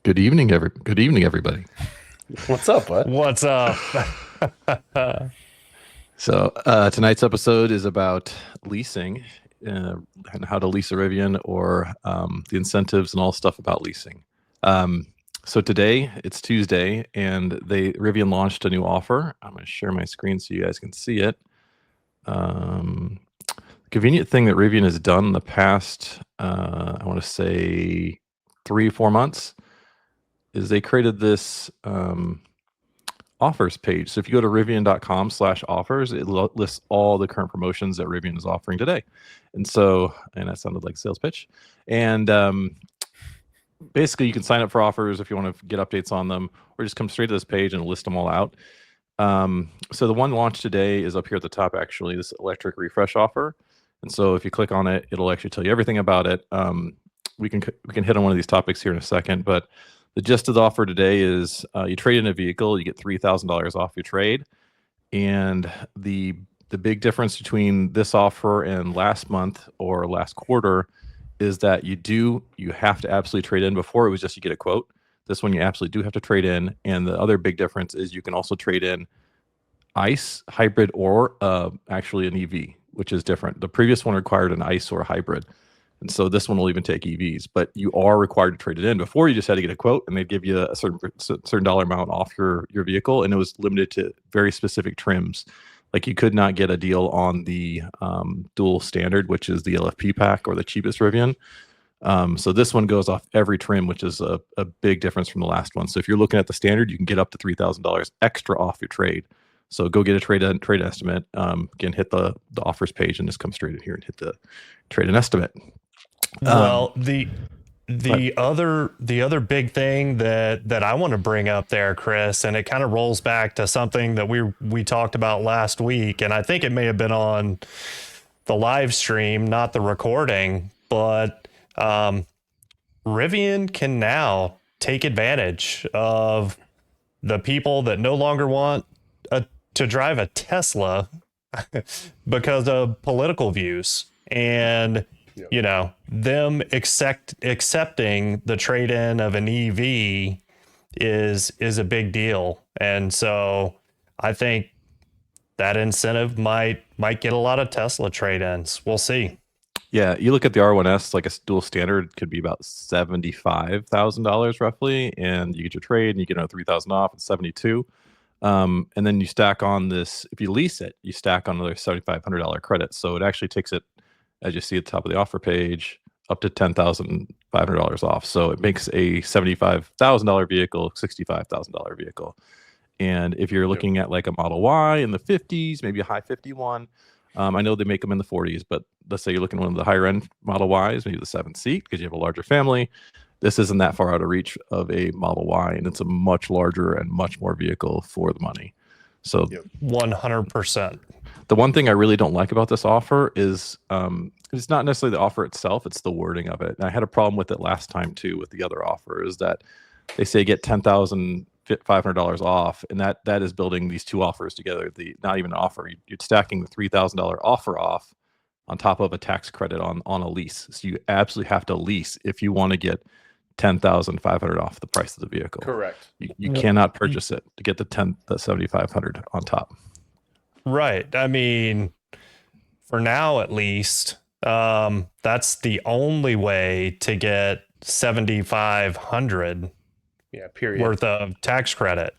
Good evening, everybody. What's up, bud? What's up? So tonight's episode is about leasing and how to lease a Rivian, or the incentives and all stuff about leasing. So today it's Tuesday, and Rivian launched a new offer. I'm going to share my screen so you guys can see it. Convenient thing that Rivian has done in the past, I want to say 3-4 months, is they created this offers page. So if you go to rivian.com/offers, it lists all the current promotions that Rivian is offering today. And that sounded like a sales pitch. And basically you can sign up for offers if you want to get updates on them, or just come straight to this page and list them all out. So the one launched today is up here at the top, actually, this electric refresh offer. And so if you click on it, it'll actually tell you everything about it. We can hit on one of these topics here in a second, but the gist of the offer today is you trade in a vehicle, you get $3,000 off your trade. And the big difference between this offer and last month or last quarter is that you have to absolutely trade in. Before, it was just you get a quote. This one you absolutely do have to trade in. And the other big difference is you can also trade in ICE, hybrid, or actually an EV, which is different. The previous one required an ICE or a hybrid. And so this one will even take EVs, but you are required to trade it in. Before, you just had to get a quote and they'd give you a certain dollar amount off your vehicle, and it was limited to very specific trims. Like you could not get a deal on the dual standard, which is the LFP pack or the cheapest Rivian. So this one goes off every trim, which is a big difference from the last one. So if you're looking at the standard, you can get up to $3,000 extra off your trade. So go get a trade estimate. Again, hit the offers page and just come straight in here and hit the trade and estimate. Well, the other big thing that I want to bring up there, Chris, and it kind of rolls back to something that we talked about last week, and I think it may have been on the live stream, not the recording, but Rivian can now take advantage of the people that no longer want to drive a Tesla because of political views, and you know, them accepting the trade-in of an EV is a big deal. And so I think that incentive might get a lot of Tesla trade-ins. We'll see. Yeah, you look at the R1S, like a dual standard could be about $75,000 roughly, and you get your trade and you get another $3,000 off at 72. And then you stack on this, if you lease it, you stack on another $7,500 credit. So it actually takes it, as you see at the top of the offer page, up to $10,500 off. So it makes a $75,000 vehicle, $65,000 vehicle. And if you're looking at like a Model Y in the 50s, maybe a high 51, I know they make them in the 40s, but let's say you're looking at one of the higher end Model Ys, maybe the 7th seat, because you have a larger family. This isn't that far out of reach of a Model Y, and it's a much larger and much more vehicle for the money. So 100%. The one thing I really don't like about this offer is it's not necessarily the offer itself, it's the wording of it. And I had a problem with it last time too with the other offer, is that they say get $10,500 off, and that is building these two offers together. Not even an offer, you're stacking the $3,000 offer off on top of a tax credit on a lease. So you absolutely have to lease if you want to get $10,500 off the price of the vehicle. Correct. You cannot purchase it to get the $7,500 on top. Right. I mean, for now, at least, that's the only way to get $7,500 worth of tax credit.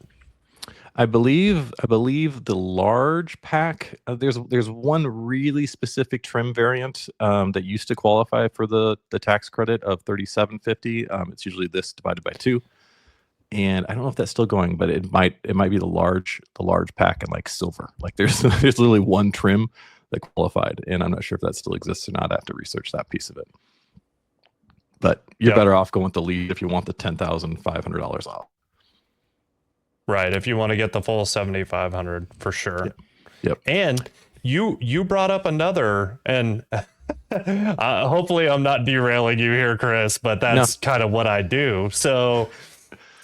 I believe the large pack, there's one really specific trim variant that used to qualify for the tax credit of $3,750. It's usually this divided by 2. And I don't know if that's still going, but it might be the large pack in like silver. Like there's literally one trim that qualified, and I'm not sure if that still exists or not. I have to research that piece of it. But you're better off going with the lead if you want the $10,500 off. Right, if you want to get the full $7,500 for sure. Yep. And you brought up another, and hopefully I'm not derailing you here, Chris, but that's kind of what I do. So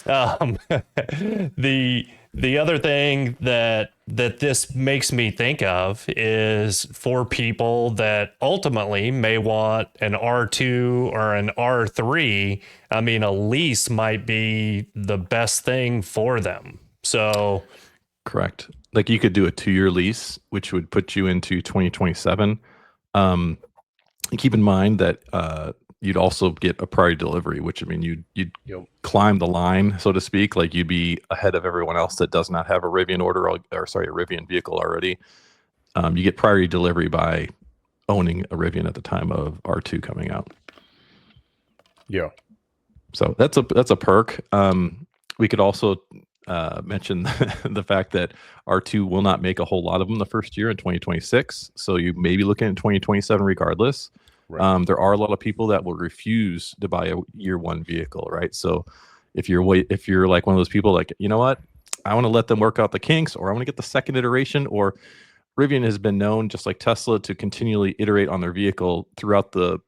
the The other thing that this makes me think of is for people that ultimately may want an R2 or an R3. I mean, a lease might be the best thing for them. So, Correct. Like you could do a 2-year lease, which would put you into 2027. And keep in mind that you'd also get a priority delivery, which I mean you'd Yep. climb the line, so to speak. Like you'd be ahead of everyone else that does not have a Rivian order or sorry, a Rivian vehicle already. You get priority delivery by owning a Rivian at the time of R2 coming out. Yeah. So that's a perk. We could also mention the fact that R2 will not make a whole lot of them the first year in 2026. So you may be looking at 2027 regardless. Right. There are a lot of people that will refuse to buy a year one vehicle, right? So if you're like one of those people like, you know what, I want to let them work out the kinks, or I want to get the second iteration, or Rivian has been known, just like Tesla, to continually iterate on their vehicle throughout the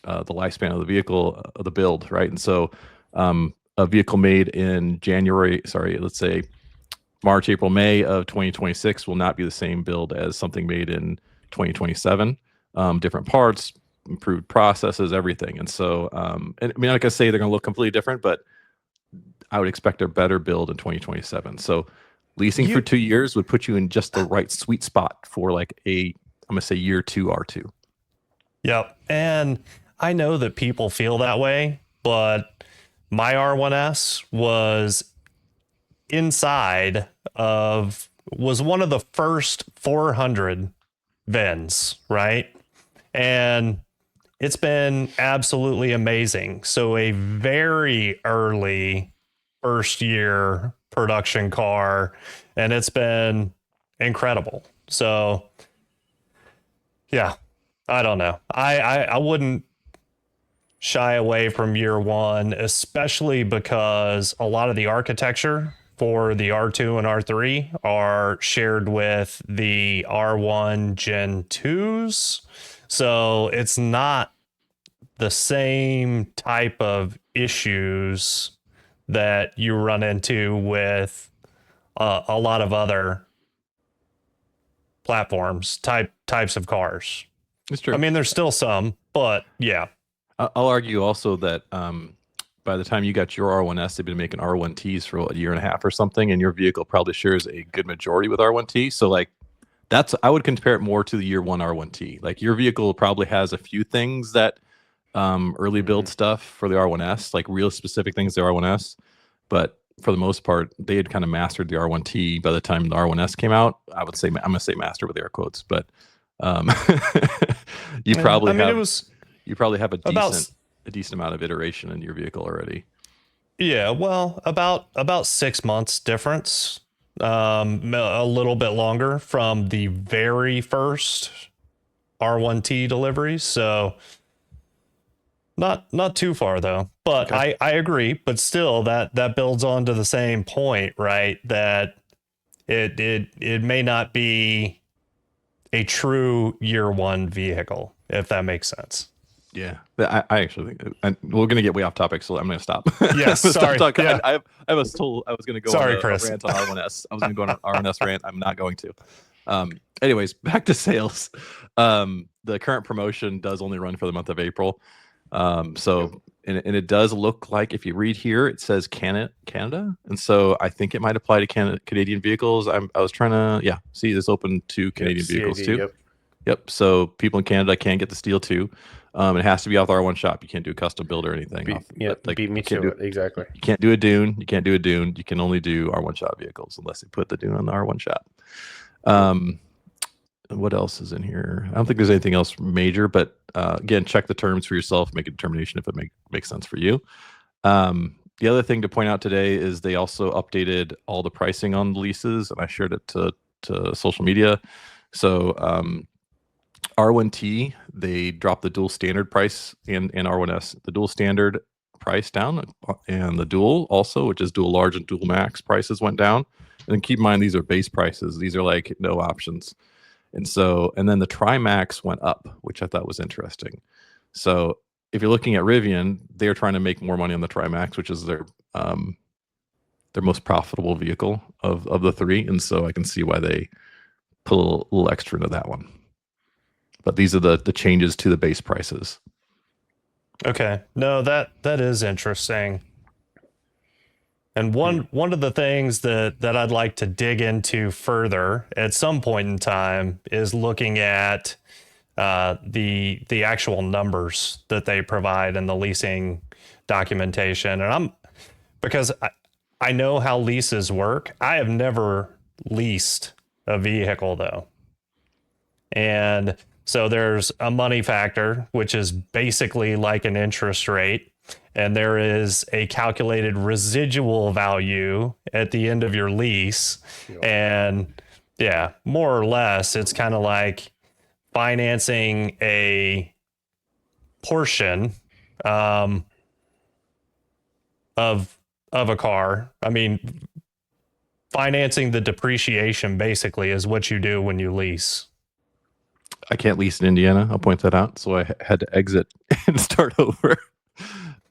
lifespan of the vehicle, of the build, right? And so a vehicle made in let's say March, April, May of 2026 will not be the same build as something made in 2027. Different parts, improved processes, everything. And so, and I mean, like I say, they're going to look completely different, but I would expect a better build in 2027. So leasing for 2 years would put you in just the right sweet spot for like I'm going to say year 2 R2. yep. And I know that people feel that way, but my R1S was was one of the first 400 VINs, right? And it's been absolutely amazing. So a very early first year production car, and it's been incredible. So yeah, I don't know. I wouldn't shy away from year one, especially because a lot of the architecture for the R2 and R3 are shared with the R1 Gen 2s. So it's not the same type of issues that you run into with a lot of other platforms, types of cars. It's true. I mean, there's still some, but yeah. I'll argue also that by the time you got your R1S, they've been making R1Ts for a year and a half or something, and your vehicle probably shares a good majority with R1T. So like I would compare it more to the year one R1T. Like your vehicle probably has a few things that early build stuff for the R1S, like real specific things the R1S, but for the most part, they had kind of mastered the R1T by the time the R1S came out. I would say I'm gonna say master with air quotes, but you probably have a decent amount of iteration in your vehicle already. Yeah, well, about 6 months difference, a little bit longer from the very first R1T deliveries. So not too far though. But Okay. I agree. But still, that builds on to the same point, right? That it may not be a true year one vehicle, if that makes sense. Yeah, I actually think we're going to get way off topic, so I'm going to stop. Yes, sorry. Yeah. I was told I was going to go Sorry, on a Chris. rant on R1S. I was going to go on an R1S rant. I'm not going to. Anyways, back to sales. The current promotion does only run for the month of April. So and it does look like, if you read here, it says Canada, and so I think it might apply to Canadian vehicles. I was trying to see this open to Canadian vehicles CAD, too. Yep. So people in Canada can get the steel too. It has to be off the R1 shop. You can't do a custom build or anything. Beat me to it. Exactly. You can't do a Dune. You can't do a Dune. You can only do R1 shop vehicles unless they put the Dune on the R1 shop. What else is in here? I don't think there's anything else major, but again, check the terms for yourself. Make a determination if it makes sense for you. The other thing to point out today is they also updated all the pricing on the leases, and I shared it to social media. So R1T, they dropped the dual standard price and R1S, the dual standard price down, and the dual also, which is dual large and dual max prices went down. And keep in mind, these are base prices. These are like no options. And then the Trimax went up, which I thought was interesting. So if you're looking at Rivian, they're trying to make more money on the Trimax, which is their their most profitable vehicle of the three, and so I can see why they put a little extra into that one. But these are the changes to the base prices. Okay. No, that is interesting. And one of the things that I'd like to dig into further at some point in time is looking at the actual numbers that they provide in the leasing documentation. And because I know how leases work. I have never leased a vehicle though. And so there's a money factor, which is basically like an interest rate. And there is a calculated residual value at the end of your lease. Yep. And yeah, more or less, it's kind of like financing a portion of a car. I mean, financing the depreciation basically is what you do when you lease. I can't lease in Indiana. I'll point that out. So I had to exit and start over.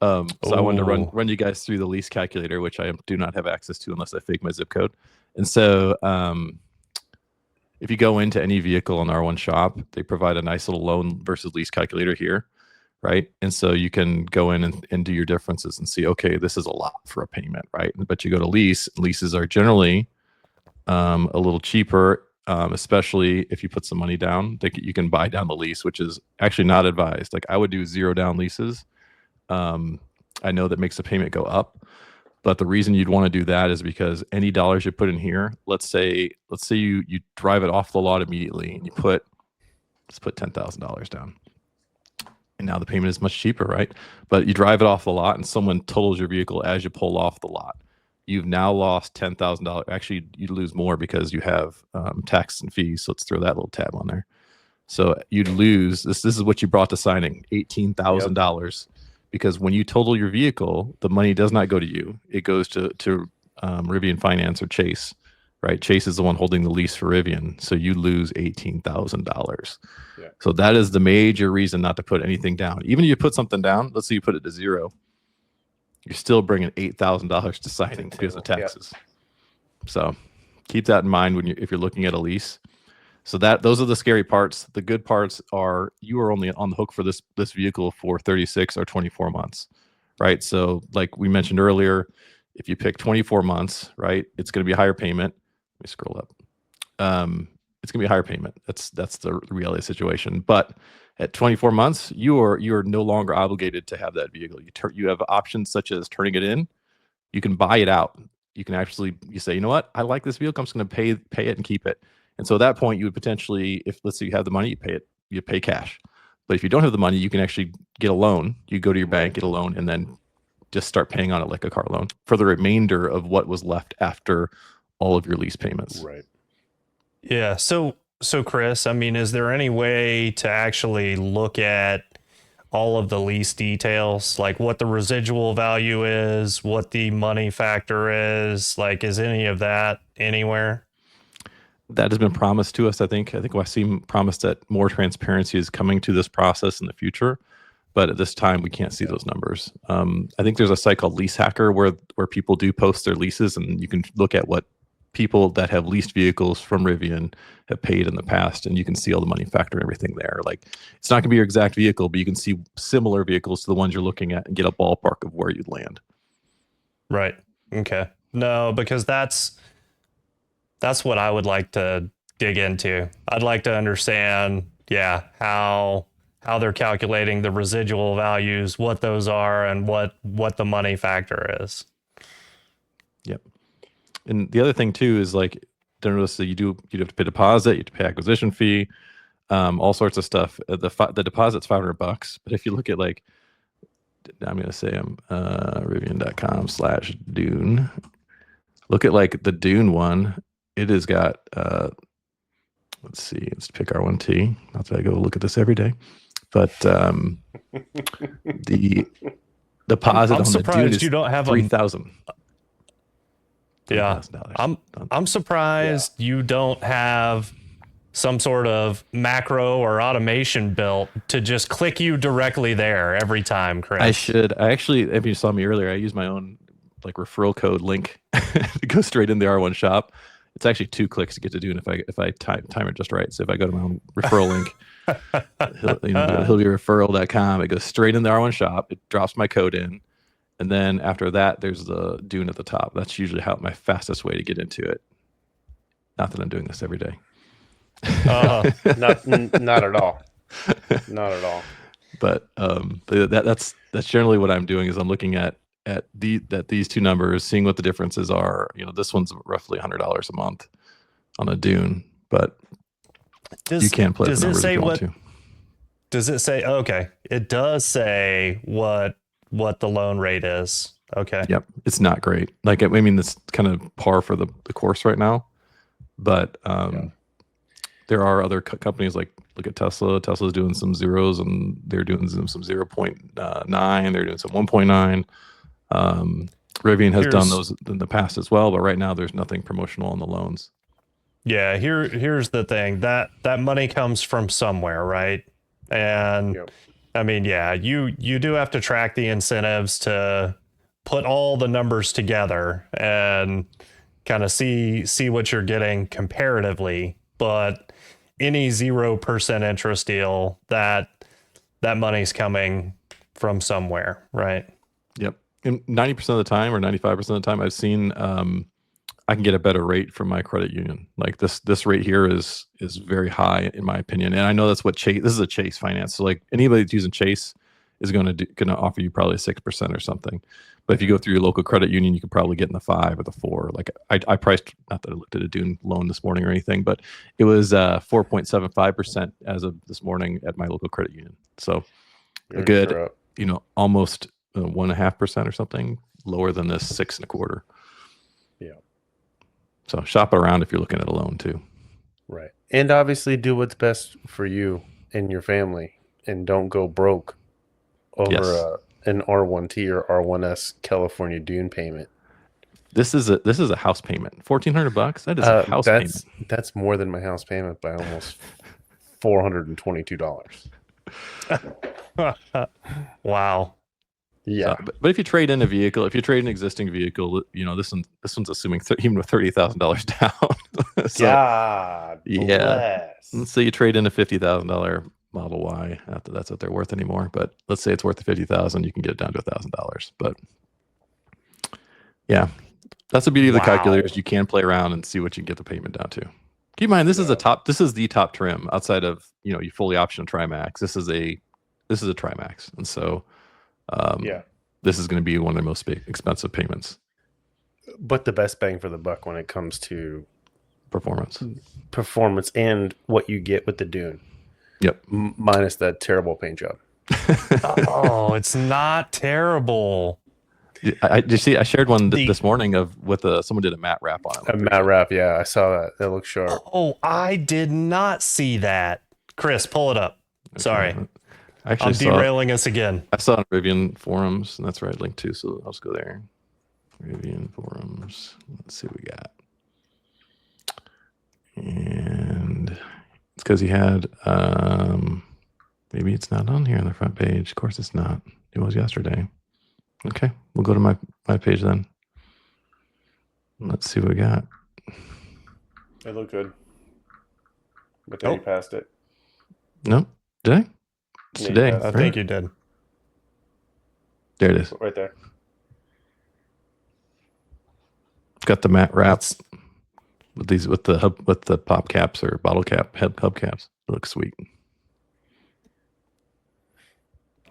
So I wanted to run you guys through the lease calculator, which I do not have access to unless I fake my zip code. And so if you go into any vehicle in R1 shop, they provide a nice little loan versus lease calculator here, right? And so you can go in and do your differences and see, okay, this is a lot for a payment, right? But you go to lease, leases are generally a little cheaper, especially if you put some money down. You can buy down the lease, which is actually not advised. Like I would do 0 down leases. I know that makes the payment go up, but the reason you'd want to do that is because any dollars you put in here, let's say you drive it off the lot immediately and let's put $10,000 down. And now the payment is much cheaper, right? But you drive it off the lot and someone totals your vehicle as you pull off the lot. You've now lost $10,000. Actually, you lose more because you have tax and fees. So let's throw that little tab on there. So you'd lose, this is what you brought to signing, $18,000. Yep. Because when you total your vehicle, the money does not go to you. It goes to Rivian Finance or Chase, right? Chase is the one holding the lease for Rivian. So you lose $18,000. Yeah. So that is the major reason not to put anything down. Even if you put something down, let's say you put it to 0, you're still bringing $8,000 to signing because of taxes. Yep. So keep that in mind if you're looking at a lease. So those are the scary parts. The good parts are you are only on the hook for this vehicle for 36 or 24 months, right? So like we mentioned earlier, if you pick 24 months, right, it's going to be a higher payment. Let me scroll up. It's going to be a higher payment. That's the reality of the situation. But at 24 months, you are no longer obligated to have that vehicle. You have options such as turning it in. You can buy it out. You can actually say, you know what, I like this vehicle. I'm just going to pay it and keep it. And so at that point, you would potentially, if let's say you have the money, you pay cash. But if you don't have the money, you can actually get a loan. You go to your bank, get a loan, and then just start paying on it like a car loan for the remainder of what was left after all of your lease payments. Right. Yeah. So Chris, I mean, is there any way to actually look at all of the lease details, like what the residual value is, what the money factor is? Like, is any of that anywhere? That has been promised to us. I think Wasim promised that more transparency is coming to this process in the future, but at this time we can't see those numbers. I think there's a site called Lease Hacker where people do post their leases, and you can look at what people that have leased vehicles from Rivian have paid in the past, and you can see all the money factor and everything there. Like it's not going to be your exact vehicle, but you can see similar vehicles to the ones you're looking at and get a ballpark of where you'd land. Right. Okay. No, because that's what I would like to dig into. I'd like to understand, how they're calculating the residual values, what those are, and what the money factor is. Yep. And the other thing too is like, don't notice that you'd have to pay deposit, you have to pay acquisition fee, all sorts of stuff. The deposit's $500, but if you look at like, I'm going to say Rivian.com/Dune. Look at like the Dune one. It has got, let's pick R1T. Not that I go look at this every day, but the deposit on the Dune is you don't have $3,000. Yeah, I'm surprised you don't have some sort of macro or automation built to just click you directly there every time, Chris. I should. I actually, if you saw me earlier, I use my own like referral code link to go straight in the R1 shop. It's actually 2 clicks to get to Dune if I time it just right. So if I go to my own referral link, he'll be referral.com. It goes straight in the R1 shop. It drops my code in. And then after that, there's the Dune at the top. That's usually my fastest way to get into it. Not that I'm doing this every day. Not at all. Not at all. But that's generally what I'm doing is I'm looking at these 2 numbers, seeing what the differences are. This one's roughly $100 a month on a Dune, but you can play with numbers if you want to. Does it say? Okay, it does say what the loan rate is. Okay. Yep, it's not great. Like, I mean, it's kind of par for the course right now, but there are other companies like look at Tesla. Tesla's doing some zeros, and they're doing some 0.9. They're doing some 1.9. Rivian has done those in the past as well, but right now there's nothing promotional on the loans. Yeah, here's the thing. That money comes from somewhere, right? And I mean, yeah, you do have to track the incentives to put all the numbers together and kind of see what you're getting comparatively. But any 0% interest deal, that money's coming from somewhere, right? Yep. And 90% of the time or 95% of the time I've seen I can get a better rate from my credit union. Like this rate here is very high in my opinion. And I know that's what Chase, this is a Chase finance. So like anybody that's using Chase is going to offer you probably 6% or something. But if you go through your local credit union, you could probably get in the 5 or the 4. Like I priced, not that I looked at a Dune loan this morning or anything, but it was 4.75% as of this morning at my local credit union. So a good, almost 1.5% or something lower than this 6.25. Yeah. So shop it around if you're looking at a loan too. Right. And obviously do what's best for you and your family, and don't go broke over an R1T or R1S California Dune payment. This is a house payment. $1,400. That is a house payment. That's more than my house payment by almost $422. Wow. Yeah. So, but if you trade in a vehicle, if you trade an existing vehicle, this one's assuming even with $30,000 down. So, God bless. Let's say you trade in a $50,000 Model Y. Not that that's what they're worth anymore, but let's say it's worth $50,000, you can get it down to $1,000. But yeah, that's the beauty of the calculators. You can play around and see what you can get the payment down to. Keep in mind, this is the top trim outside of you fully optional Trimax. This is a Trimax, and so this is going to be one of their most expensive payments. But the best bang for the buck when it comes to performance and what you get with the Dune. Yep. Minus that terrible paint job. Oh, it's not terrible. I shared one this morning with someone did a matte wrap on it. A matte wrap, yeah, I saw that. That looks sharp. Oh, I did not see that. Chris, pull it up. Okay. Sorry. I'm derailing us again. I saw it on Rivian forums, and that's where I linked to, so I'll just go there. Rivian forums. Let's see what we got. And it's because he had maybe it's not on here on the front page. Of course it's not. It was yesterday. Okay, we'll go to my page then. Let's see what we got. It looked good. But then you passed it. Nope. Did I? It's today. I think you did. There it is. Right there. It's got the matte wraps with the pop caps or bottle cap hub caps. It looks sweet.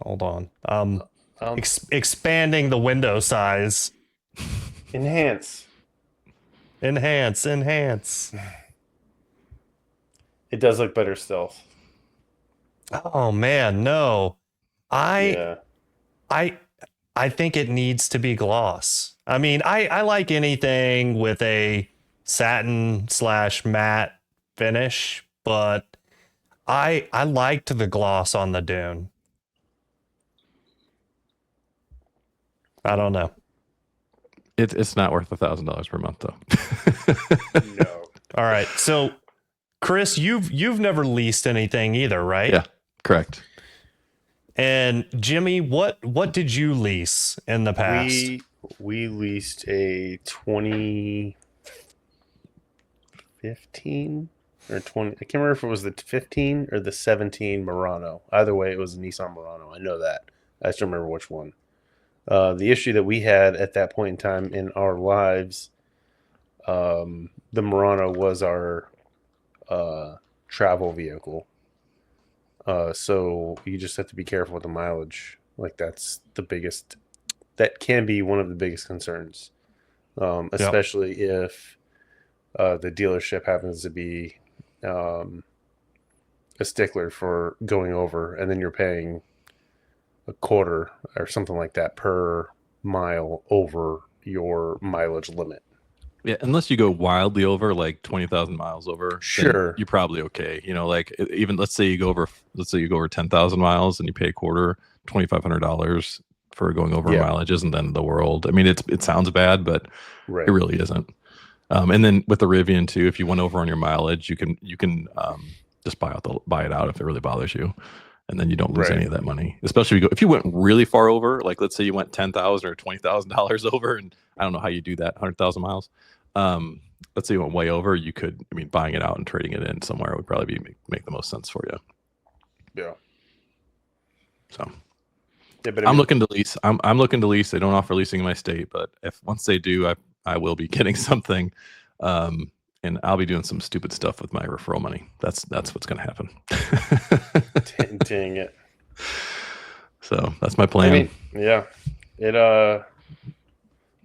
Hold on. Expanding the window size. Enhance. It does look better stealth. Oh man, no. I think it needs to be gloss. I mean, I like anything with a satin/matte finish, but I liked the gloss on the Dune. I don't know. It's not worth $1,000 per month though. No. All right. So Chris, you've never leased anything either, right? Yeah, correct. And Jimmy, what did you lease in the past? We leased a 2015 or 20. I can't remember if it was the 15 or the 17 Murano. Either way, it was a Nissan Murano. I know that. I just don't remember which one. The issue that we had at that point in time in our lives, the Murano was our travel vehicle. So you just have to be careful with the mileage. Like that's the biggest. That can be one of the biggest concerns, especially if the dealership happens to be a stickler for going over, and then you're paying a quarter or something like that per mile over your mileage limit. Yeah, unless you go wildly over, like 20,000 miles over, then Sure. you're probably okay. You know, like even let's say you go over 10,000 miles and you pay a quarter, $2,500 for going over Yeah. mileage isn't the end of the world. I mean, it sounds bad, but Right. it really isn't. And then with the Rivian too, if you went over on your mileage, you can just buy it out if it really bothers you, and then you don't lose Right. any of that money. Especially if you went really far over, like let's say you went $10,000 or $20,000 over, and I don't know how you do that, 100,000 miles. Let's say you went way over, you could. I mean, buying it out and trading it in somewhere would probably make the most sense for you. Yeah. So. Yeah, but I'm looking to lease. I'm looking to lease. They don't offer leasing in my state, but if once they do, I will be getting something, and I'll be doing some stupid stuff with my referral money. That's what's going to happen. Dang it. So that's my plan. I mean, yeah, it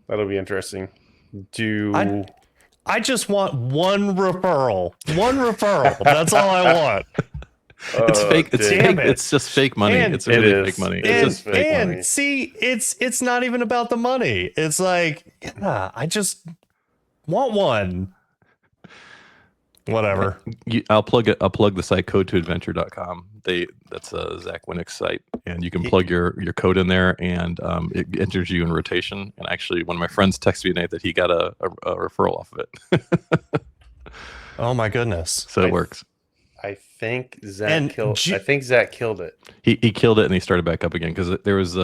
that'll be interesting. I just want one referral. One referral. That's all I want. It's fake. It's damn fake. it. It's just fake money. And It's really it fake is. money. It It's is just fake fake money. money. And see, it's not even about the money. It's like, yeah, I just want one. Whatever. I'll plug the site code2adventure.com. That's a Zach Winnick's site, and you can plug your code in there, and it enters you in rotation. And actually, one of my friends texted me tonight that he got a referral off of it. Oh my goodness. So it works. I think Zach And killed. I think Zach killed it. He killed it, and he started back up again because there was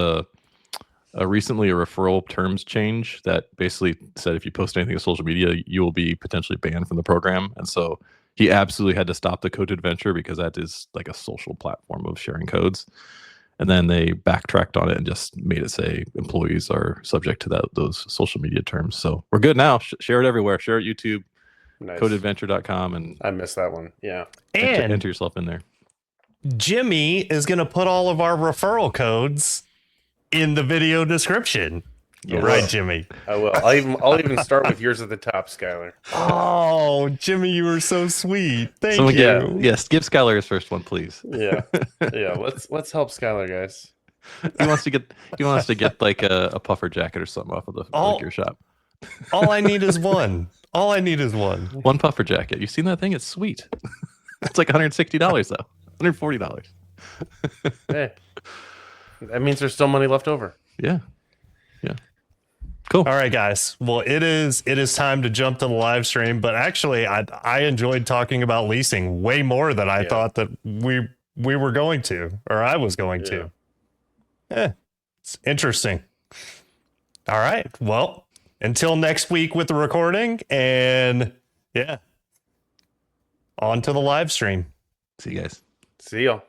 recently a referral terms change that basically said if you post anything on social media, you will be potentially banned from the program. And so he absolutely had to stop the Code Adventure because that is like a social platform of sharing codes. And then they backtracked on it and just made it say employees are subject to those social media terms. So we're good now. Share it everywhere. Share it YouTube, Nice. codeadventure.com, and I missed that one. Yeah. And enter yourself in there. Jimmy is going to put all of our referral codes in the video description. Yes. Right, Jimmy? I will. I'll even start with yours at the top, Skylar. Oh, Jimmy, you were so sweet. Thank Someone you. yes, give Skylar his first one, please. Yeah. Yeah. Let's help Skylar, guys. He wants to get like a puffer jacket or something off of the gear shop. All I need is one. All I need is one. One puffer jacket. You've seen that thing? It's sweet. It's like $160 though. $140. Hey, that means there's still money left over. Yeah. Yeah. Cool. All right, guys. Well, it is time to jump to the live stream. But actually, I enjoyed talking about leasing way more than I thought that we were going to, or I was going to. Yeah, it's interesting. All right. Well, until next week with the recording, and yeah, on to the live stream. See you guys. See y'all.